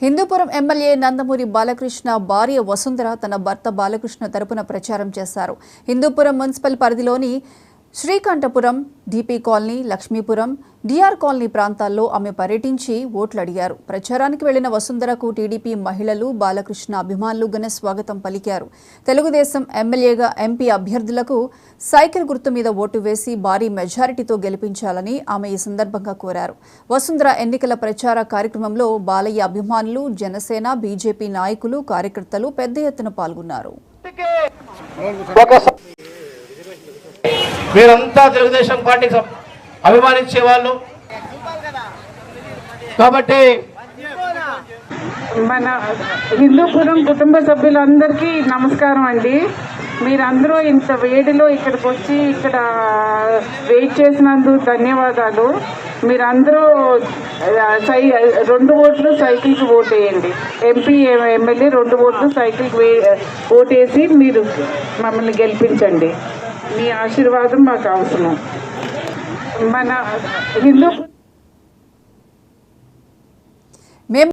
Hindupuram MLA Nandamuri Balakrishna భార్య వసుంధర తన భర్త బాలకృష్ణ తరపున ప్రచారం చేశారు. హిందూపురం మున్సిపల్ పరిధిలోని Srikanthapuram, DP colony, Lakshmipuram, DR colony ప్రాంతాల్లో ఆమె పర్యటించి ఓట్లు అడిగారు. ప్రచారానికి వెళ్లిన వసుంధరకు టీడీపీ మహిళలు, బాలకృష్ణ అభిమానులు ఘన స్వాగతం పలికారు. తెలుగుదేశం ఎమ్మెల్యేగా ఎంపీ అభ్యర్థులకు సైకిల్ గుర్తు మీద ఓటు వేసి భారీ మెజారిటీతో గెలిపించాలని ఆమె ఈ సందర్భంగా కోరారు. వసుంధర ఎన్నికల ప్రచార కార్యక్రమంలో బాలయ్య అభిమానులు, జనసేన, బీజేపీ నాయకులు, కార్యకర్తలు పెద్ద ఎత్తున పాల్గొన్నారు. మీరంతా తెలుగుదేశం పార్టీకి అభిమానించే వాళ్ళు కాబట్టి మన హిందూపురం కుటుంబ సభ్యులందరికీ నమస్కారం అండి. మీరందరూ ఇంత వేడిలో ఇక్కడికి వచ్చి ఇక్కడ వెయిట్ చేసినందుకు ధన్యవాదాలు. మీరందరూ 2 ఓట్లు సైకిల్కి ఓటు వేయండి. ఎంపీ, ఎమ్మెల్యే 2 ఓట్లు సైకిల్కి ఓటేసి మీరు మమ్మల్ని గెలిపించండి. మీ ఆశీర్వాదం మాకు అవసరం. మన హిందూ